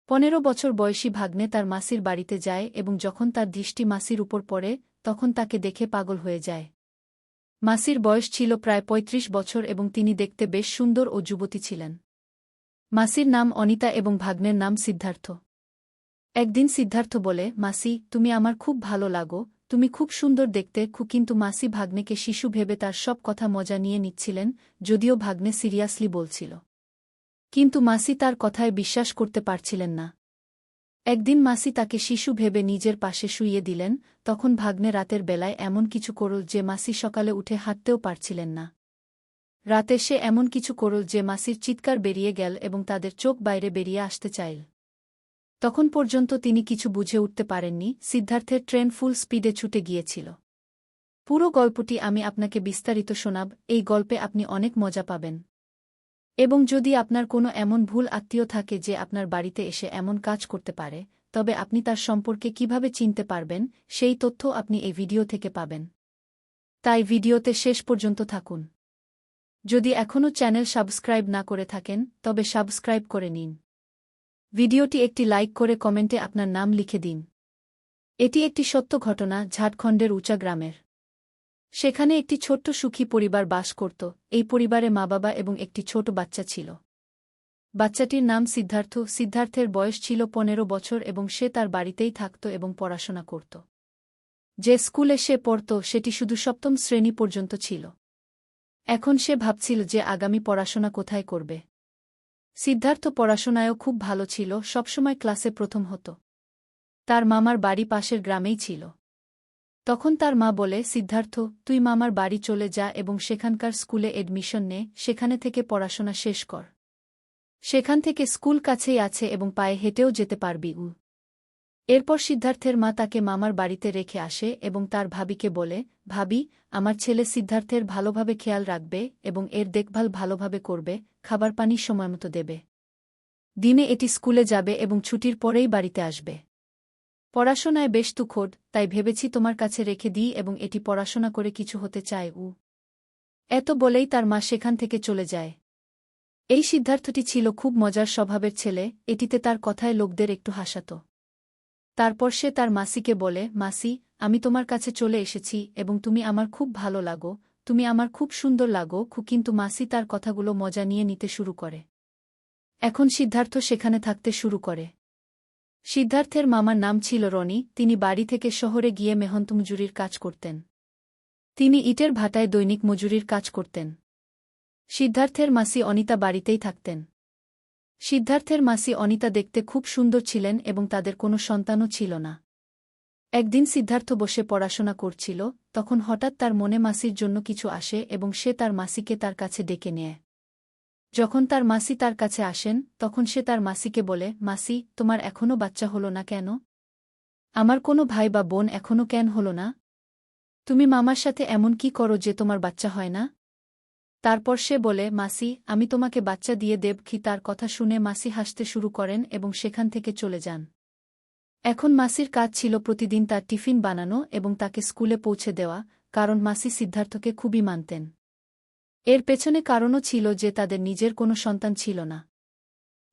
15 বছর বয়সী ভাগ্নে তার মাসির বাড়িতে যায় এবং যখন তার দৃষ্টি মাসির উপর পড়ে তখন তাকে দেখে পাগল হয়ে যায়। মাসির বয়স ছিল প্রায় ৩৫ বছর এবং তিনি দেখতে বেশ সুন্দর ও যুবতী ছিলেন। মাসির নাম অনিতা এবং ভাগ্নের নাম সিদ্ধার্থ। একদিন সিদ্ধার্থ বলে, মাসি, তুমি আমার খুব ভালো লাগো, তুমি খুব সুন্দর দেখতে। কিন্তু মাসি ভাগ্নেকে শিশু ভেবে তার সব কথা মজা নিয়ে নিচ্ছিলেন, যদিও ভাগ্নে সিরিয়াসলি বলছিল। কিন্তু মাসি তার কথায় বিশ্বাস করতে পারছিলেন না। একদিন মাসি তাকে শিশু ভেবে নিজের পাশে শুইয়ে দিলেন, তখন ভাগ্নে রাতের বেলায় এমন কিছু করল যে মাসি সকালে উঠে হাঁটতেও পারছিলেন না। রাতে সে এমন কিছু করল যে মাসির চিৎকার বেরিয়ে গেল এবং তাদের চোখ বাইরে বেরিয়ে আসতে চাইল। তখন পর্যন্ত তিনি কিছু বুঝে উঠতে পারেননি। সিদ্ধার্থের ট্রেন ফুল স্পিডে ছুটে গিয়েছিল। পুরো গল্পটি আমি আপনাকে বিস্তারিত শোনাব, এই গল্পে আপনি অনেক মজা পাবেন। এবং যদি আপনার কোনো এমন ভুল আত্মীয় থাকে যে আপনার বাড়িতে এসে এমন কাজ করতে পারে, তবে আপনি তার সম্পর্কে কিভাবে চিনতে পারবেন, সেই তথ্য আপনি এই ভিডিও থেকে পাবেন। তাই ভিডিওতে শেষ পর্যন্ত থাকুন। যদি এখনও চ্যানেল সাবস্ক্রাইব না করে থাকেন তবে সাবস্ক্রাইব করে নিন। ভিডিওটি একটি লাইক করে কমেন্টে আপনার নাম লিখে দিন। এটি একটি সত্য ঘটনা, ঝাড়খণ্ডের উচা গ্রামের। সেখানে একটি ছোট্ট সুখী পরিবার বাস করত। এই পরিবারে মা-বাবা এবং একটি ছোট বাচ্চা ছিল। বাচ্চাটির নাম সিদ্ধার্থ। সিদ্ধার্থের বয়স ছিল 15 বছর এবং সে তার বাড়িতেই থাকত এবং পড়াশোনা করত। যে স্কুলে সে পড়ত সেটি শুধু 7ম শ্রেণী পর্যন্ত ছিল। এখন সে ভাবছিল যে আগামী পড়াশোনা কোথায় করবে। সিদ্ধার্থ পড়াশোনায়ও খুব ভালো ছিল, সবসময় ক্লাসে প্রথম হতো। তার মামার বাড়ি পাশের গ্রামেই ছিল। তখন তার মা বলে, সিদ্ধার্থ, তুই মামার বাড়ি চলে যা এবং সেখানকার স্কুলে এডমিশন নে, সেখানে থেকে পড়াশোনা শেষ কর। সেখান থেকে স্কুল কাছেই আছে এবং পায়ে হেঁটেও যেতে পারবি। এরপর সিদ্ধার্থের মা তাকে মামার বাড়িতে রেখে আসে এবং তার ভাবিকে বলে, ভাবি, আমার ছেলে সিদ্ধার্থের ভালোভাবে খেয়াল রাখবে এবং এর দেখভাল ভালোভাবে করবে, খাবার পানি সময়মতো দেবে। দিনে এটি স্কুলে যাবে এবং ছুটির পরেই বাড়িতে আসবে। পড়াশোনায় বেশ তুখোড়, তাই ভেবেছি তোমার কাছে রেখে দিই এবং এটি পড়াশোনা করে কিছু হতে চায়। এত বলেই তার মা সেখান থেকে চলে যায়। এই সিদ্ধার্থটি ছিল খুব মজার স্বভাবের ছেলে, এটিতে তার কথায় লোকদের একটু হাসাত। তারপর সে তার মাসিকে বলে, মাসি, আমি তোমার কাছে চলে এসেছি এবং তুমি আমার খুব ভালো লাগো, তুমি আমার খুব সুন্দর লাগো। কিন্তু মাসি তার কথাগুলো মজা নিয়ে নিতে শুরু করে। এখন সিদ্ধার্থ সেখানে থাকতে শুরু করে। সিদ্ধার্থের মামার নাম ছিল রনি। তিনি বাড়ি থেকে শহরে গিয়ে মেহনত মজুরির কাজ করতেন। তিনি ইটের ভাটায় দৈনিক মজুরির কাজ করতেন। সিদ্ধার্থের মাসি অনিতা বাড়িতেই থাকতেন। সিদ্ধার্থের মাসি অনিতা দেখতে খুব সুন্দর ছিলেন এবং তাদের কোনো সন্তানও ছিল না। একদিন সিদ্ধার্থ বসে পড়াশোনা করছিল, তখন হঠাৎ তার মনে মাসির জন্য কিছু আসে এবং সে তার মাসিকে তার কাছে ডেকে নেয়। যখন তার মাসি তার কাছে আসেন তখন সে তার মাসিকে বলে, মাসি, তোমার এখনও বাচ্চা হলো না কেন? আমার কোনো ভাই বা বোন এখনও কেন হলো না? তুমি মামার সাথে এমন কি করো যে তোমার বাচ্চা হয় না? তারপর সে বলে, মাসি, আমি তোমাকে বাচ্চা দিয়ে দেব। তার কথা শুনে মাসি হাসতে শুরু করেন এবং সেখান থেকে চলে যান। এখন মাসির কাজ ছিল প্রতিদিন তার টিফিন বানানো এবং তাকে স্কুলে পৌঁছে দেওয়া, কারণ মাসি সিদ্ধার্থকে খুবই মানতেন। এর পেছনে কারণও ছিল যে তাদের নিজের কোনো সন্তান ছিল না।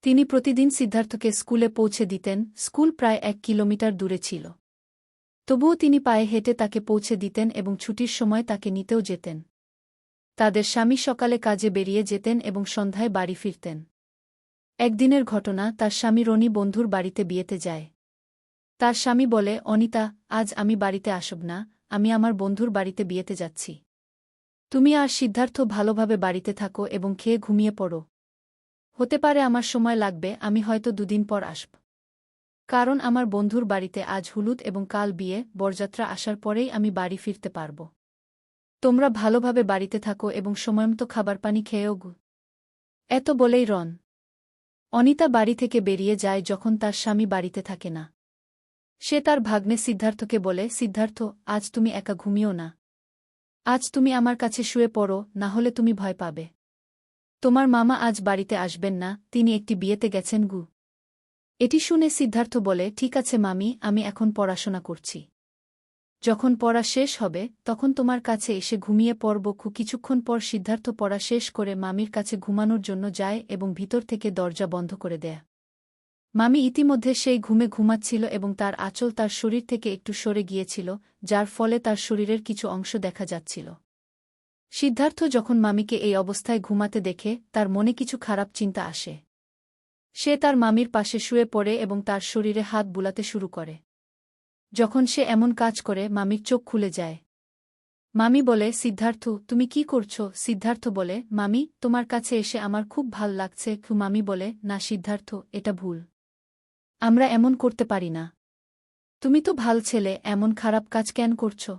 তিনি প্রতিদিন সিদ্ধার্থকে স্কুলে পৌঁছে দিতেন। স্কুল প্রায় 1 কিলোমিটার দূরে ছিল। তবুও তিনি পায়ে হেঁটে তাকে পৌঁছে দিতেন এবং ছুটির সময় তাকে নিতেও যেতেন। তাদের স্বামী সকালে কাজে বেরিয়ে যেতেন এবং সন্ধ্যায় বাড়ি ফিরতেন। একদিনের ঘটনা, তার স্বামী রনি বন্ধুর বাড়িতে বিয়েতে যায়। তার স্বামী বলে, অনিতা, আজ আমি বাড়িতে আসব না, আমি আমার বন্ধুর বাড়িতে বিয়েতে যাচ্ছি। তুমি আর সিদ্ধার্থ ভালোভাবে বাড়িতে থাকো এবং খেয়ে ঘুমিয়ে পড়ো। হতে পারে আমার সময় লাগবে, আমি হয়তো 2 দিন পর আসব। কারণ আমার বন্ধুর বাড়িতে আজ হলুদ এবং কাল বিয়ে, বরযাত্রা আসার পরেই আমি বাড়ি ফিরতে পারব। তোমরা ভালোভাবে বাড়িতে থাকো এবং সময়মতো খাবার পানি খেয়েও গু। এত বলেই অনিতা বাড়ি থেকে বেরিয়ে যায় যখন তার স্বামী বাড়িতে থাকে না। সে তার ভাগ্নে সিদ্ধার্থকে বলে, সিদ্ধার্থ, আজ তুমি একা ঘুমিও না। আজ তুমি আমার কাছে শুয়ে পড়ো, না হলে তুমি ভয় পাবে। তোমার মামা আজ বাড়িতে আসবেন না, তিনি একটি বিয়েতে গেছেন। এটি শুনে সিদ্ধার্থ বলে, ঠিক আছে মামি, আমি এখন পড়াশোনা করছি। যখন পড়া শেষ হবে তখন তোমার কাছে এসে ঘুমিয়ে পড়ব। কিছুক্ষণ পর সিদ্ধার্থ পড়া শেষ করে মামির কাছে ঘুমানোর জন্য যায় এবং ভিতর থেকে দরজা বন্ধ করে দেয়। মামি ইতিমধ্যে সেই ঘুমে ঘুমাচ্ছিল এবং তার আঁচল তার শরীর থেকে একটু সরে গিয়েছিল, যার ফলে তার শরীরের কিছু অংশ দেখা যাচ্ছিল। সিদ্ধার্থ যখন মামিকে এই অবস্থায় ঘুমাতে দেখে তার মনে কিছু খারাপ চিন্তা আসে। সে তার মামির পাশে শুয়ে পড়ে এবং তার শরীরে হাত বুলাতে শুরু করে। যখন সে এমন কাজ করে মামির চোখ খুলে যায়। মামি বলে, সিদ্ধার্থ, তুমি কি করছো? সিদ্ধার্থ বলে, মামি, তোমার কাছে এসে আমার খুব ভাল লাগছে। মামি বলে, না সিদ্ধার্থ, এটা ভুল। আমরা এমন করতে পারি না। তুমি তো ভাল ছেলে, এমন খারাপ কাজ কেন করছো?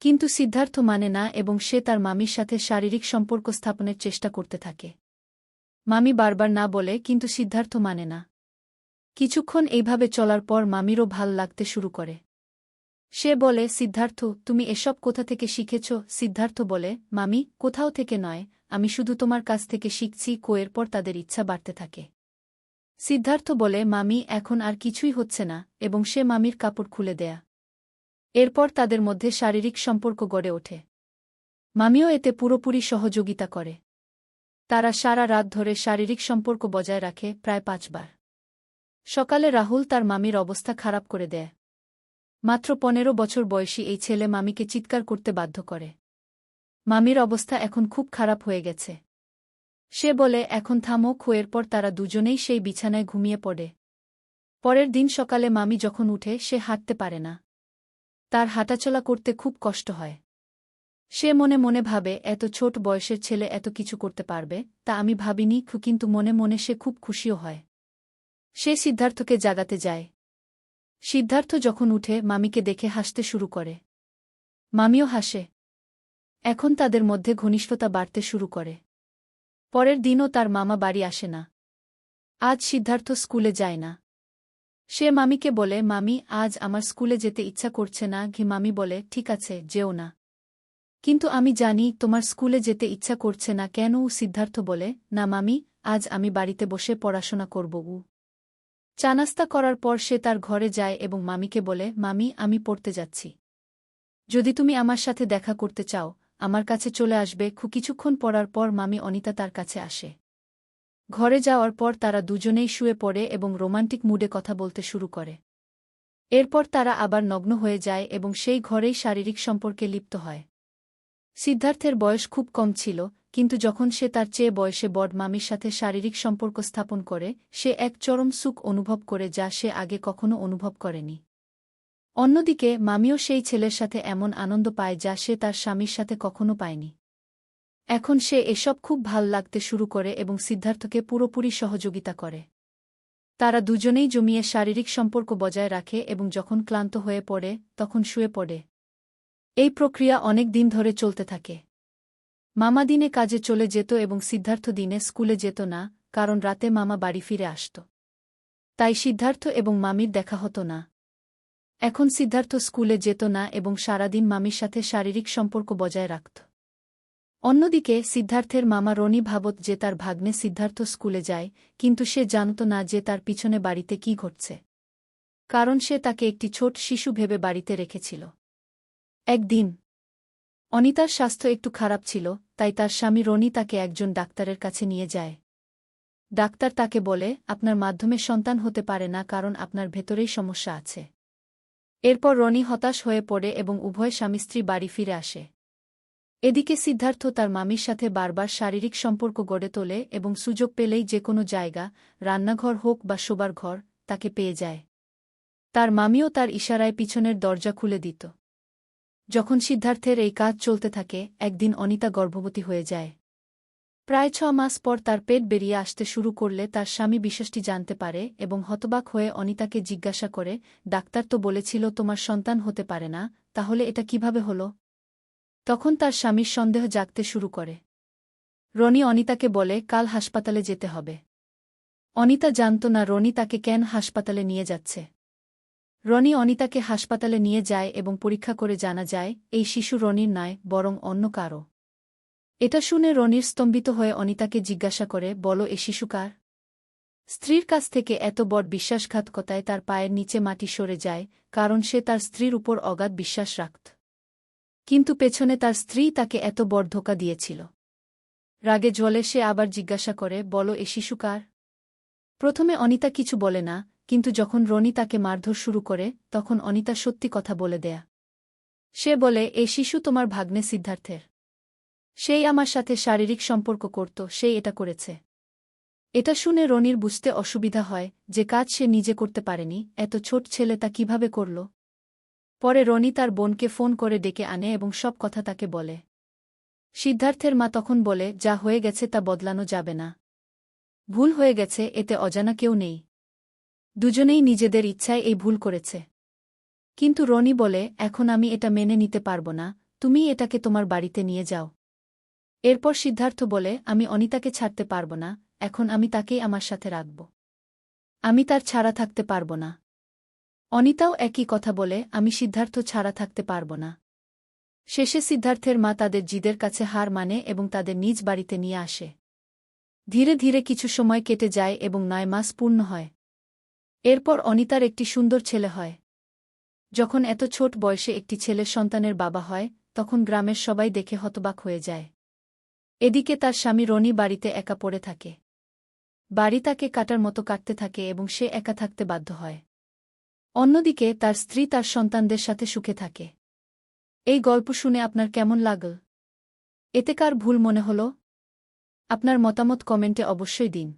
কিন্তু সিদ্ধার্থ মানে না এবং সে তার মামির সাথে শারীরিক সম্পর্ক স্থাপনের চেষ্টা করতে থাকে। মামি বারবার না বলে, কিন্তু সিদ্ধার্থ মানে না। কিছুক্ষণ এইভাবে চলার পর মামিরও ভাল লাগতে শুরু করে। সে বলে, সিদ্ধার্থ, তুমি এসব কোথা থেকে শিখেছ? সিদ্ধার্থ বলে, মামি, কোথাও থেকে নয়, আমি শুধু তোমার কাছ থেকে শিখছি। এরপর তাদের ইচ্ছা বাড়তে থাকে। সিদ্ধার্থ বলে, মামি, এখন আর কিছুই হচ্ছে না, এবং সে মামির কাপড় খুলে দেয়া। এরপর তাদের মধ্যে শারীরিক সম্পর্ক গড়ে ওঠে। মামিও এতে পুরোপুরি সহযোগিতা করে। তারা সারা রাত ধরে শারীরিক সম্পর্ক বজায় রাখে, প্রায় 5 বার। সকালে রাহুল তার মামির অবস্থা খারাপ করে দেয়। মাত্র 15 বছর বয়সী এই ছেলে মামিকে চিৎকার করতে বাধ্য করে। মামির অবস্থা এখন খুব খারাপ হয়ে গেছে। সে বলে, এখন থামো। এরপর তারা দুজনেই সেই বিছানায় ঘুমিয়ে পড়ে। পরের দিন সকালে মামি যখন উঠে সে হাঁটতে পারে না। তার হাঁটাচলা করতে খুব কষ্ট হয়। সে মনে মনে ভাবে, এত ছোট বয়সের ছেলে এত কিছু করতে পারবে, তা আমি ভাবিনি। কিন্তু মনে মনে সে খুব খুশিও হয়। সে সিদ্ধার্থকে জাগাতে যায়। সিদ্ধার্থ যখন উঠে মামিকে দেখে হাসতে শুরু করে। মামিও হাসে। এখন তাদের মধ্যে ঘনিষ্ঠতা বাড়তে শুরু করে। পরের দিনও তার মামা বাড়ি আসে না। আজ সিদ্ধার্থ স্কুলে যায় না। সে মামিকে বলে, মামি, আজ আমার স্কুলে যেতে ইচ্ছা করছে না। মামি বলে, ঠিক আছে, যেও না। কিন্তু আমি জানি তোমার স্কুলে যেতে ইচ্ছা করছে না কেন? সিদ্ধার্থ বলে, না মামি, আজ আমি বাড়িতে বসে পড়াশোনা করব। চা নাস্তা করার পর সে তার ঘরে যায় এবং মামিকে বলে, মামি, আমি পড়তে যাচ্ছি। যদি তুমি আমার সাথে দেখা করতে চাও, আমার কাছে চলে আসবে। কিছুক্ষণ পড়ার পর মামি অনিতা তার কাছে আসে। ঘরে যাওয়ার পর তারা দুজনেই শুয়ে পড়ে এবং রোমান্টিক মুডে কথা বলতে শুরু করে। এরপর তারা আবার নগ্ন হয়ে যায় এবং সেই ঘরেই শারীরিক সম্পর্কে লিপ্ত হয়। সিদ্ধার্থের বয়স খুব কম ছিল, কিন্তু যখন সে তার চেয়ে বয়সে বড় মামির সাথে শারীরিক সম্পর্ক স্থাপন করে, সে এক চরম সুখ অনুভব করে যা সে আগে কখনো অনুভব করেনি। অন্যদিকে মামিও সেই ছেলের সাথে এমন আনন্দ পায় যা সে তার স্বামীর সাথে কখনো পায়নি। এখন সে এসব খুব ভাল লাগতে শুরু করে এবং সিদ্ধার্থকে পুরোপুরি সহযোগিতা করে। তারা দুজনেই জমিয়ে শারীরিক সম্পর্ক বজায় রাখে এবং যখন ক্লান্ত হয়ে পড়ে তখন শুয়ে পড়ে। এই প্রক্রিয়া অনেক দিন ধরে চলতে থাকে। মামা দিনে কাজে চলে যেত এবং সিদ্ধার্থ দিনে স্কুলে যেত না, কারণ রাতে মামা বাড়ি ফিরে আসত। তাই সিদ্ধার্থ এবং মামির দেখা হতো না। এখন সিদ্ধার্থ স্কুলে যেত না এবং সারাদিন মামির সাথে শারীরিক সম্পর্ক বজায় রাখত। অন্যদিকে সিদ্ধার্থের মামা রনি ভাবত যে তার ভাগ্নে সিদ্ধার্থ স্কুলে যায়, কিন্তু সে জানত না যে তার পিছনে বাড়িতে কি ঘটছে। কারণ সে তাকে একটি ছোট শিশু ভেবে বাড়িতে রেখেছিল। একদিন অনিতার স্বাস্থ্য একটু খারাপ ছিল, তাই তার স্বামী রনি তাকে একজন ডাক্তারের কাছে নিয়ে যায়। ডাক্তার তাকে বলে, আপনার মাধ্যমে সন্তান হতে পারে না, কারণ আপনার ভেতরেই সমস্যা আছে। এরপর রনি হতাশ হয়ে পড়ে এবং উভয় স্বামী স্ত্রী বাড়ি ফিরে আসে। এদিকে সিদ্ধার্থ তার মামির সাথে বারবার শারীরিক সম্পর্ক গড়ে তোলে এবং সুযোগ পেলেই যে কোনো জায়গা, রান্নাঘর হোক বা শোবার ঘর, তাকে পেয়ে যায়। তার মামিও তার ইশারায় পিছনের দরজা খুলে দিত। যখন সিদ্ধার্থের এই কাজ চলতে থাকে, একদিন অনিতা গর্ভবতী হয়ে যায়। প্রায় 6 মাস পর তার পেট বেরিয়ে আসতে শুরু করলে তার স্বামী বিষয়টি জানতে পারে এবং হতবাক হয়ে অনিতাকে জিজ্ঞাসা করে, ডাক্তার তো বলেছিল তোমার সন্তান হতে পারে না, তাহলে এটা কিভাবে হলো? তখন তার স্বামীর সন্দেহ জাগতে শুরু করে। রনি অনিতাকে বলে, কাল হাসপাতালে যেতে হবে। অনিতা জানত না রনি তাকে কেন হাসপাতালে নিয়ে যাচ্ছে। রনি অনিতাকে হাসপাতালে নিয়ে যায় এবং পরীক্ষা করে জানা যায়, এই শিশু রনির নয়, বরং অন্য কারও। এটা শুনে রনির স্তম্ভিত হয়ে অনিতাকে জিজ্ঞাসা করে, বলো, এ শিশু কার? স্ত্রীর কাছ থেকে এত বড় বিশ্বাসঘাতকতায় তার পায়ের নিচে মাটি সরে যায়, কারণ সে তার স্ত্রীর উপর অগাধ বিশ্বাস রাখত। কিন্তু পেছনে তার স্ত্রী তাকে এত বড় ধোঁকা দিয়েছিল। রাগে জ্বলে সে আবার জিজ্ঞাসা করে, বলো, এ শিশু কার? প্রথমে অনিতা কিছু বলে না, কিন্তু যখন রনি তাকে মারধর শুরু করে তখন অনিতা সত্যি কথা বলে দেয়া। সে বলে, এই শিশু তোমার ভাগ্নে সিদ্ধার্থের। সেই আমার সাথে শারীরিক সম্পর্ক করত, সেই এটা করেছে। এটা শুনে রনির বুঝতে অসুবিধা হয় যে কাজ সে নিজে করতে পারেনি, এত ছোট ছেলে তা কিভাবে করল। পরে রনি তার বোনকে ফোন করে ডেকে আনে এবং সব কথা তাকে বলে। সিদ্ধার্থের মা তখন বলে, যা হয়ে গেছে তা বদলানো যাবে না। ভুল হয়ে গেছে, এতে অজানা কেউ নেই। দুজনেই নিজেদের ইচ্ছায় এই ভুল করেছে। কিন্তু রনি বলে, এখন আমি এটা মেনে নিতে পারব না, তুমি এটাকে তোমার বাড়িতে নিয়ে যাও। এরপর সিদ্ধার্থ বলে, আমি অনিতাকে ছাড়তে পারব না, এখন আমি তাকেই আমার সাথে রাখব। আমি তার ছাড়া থাকতে পারব না। অনিতাও একই কথা বলে, আমি সিদ্ধার্থ ছাড়া থাকতে পারব না। শেষে সিদ্ধার্থের মা তাদের জিদের কাছে হার মানে এবং তাদের নিজ বাড়িতে নিয়ে আসে। ধীরে ধীরে কিছু সময় কেটে যায় এবং 9 মাস পূর্ণ হয়। এরপর অনিতার একটি সুন্দর ছেলে হয়। যখন এত ছোট বয়সে একটি ছেলের সন্তানের বাবা হয়, তখন গ্রামের সবাই দেখে হতবাক হয়ে যায়। এদিকে তার স্বামী রনি বাড়িতে একা পড়ে থাকে। বাড়ি তাকে কাটার মতো কাটতে থাকে এবং সে একা থাকতে বাধ্য হয়। অন্যদিকে তার স্ত্রী তার সন্তানদের সাথে সুখে থাকে। এই গল্প শুনে আপনার কেমন লাগল? এতে কার ভুল মনে হল? আপনার মতামত কমেন্টে অবশ্যই দিন।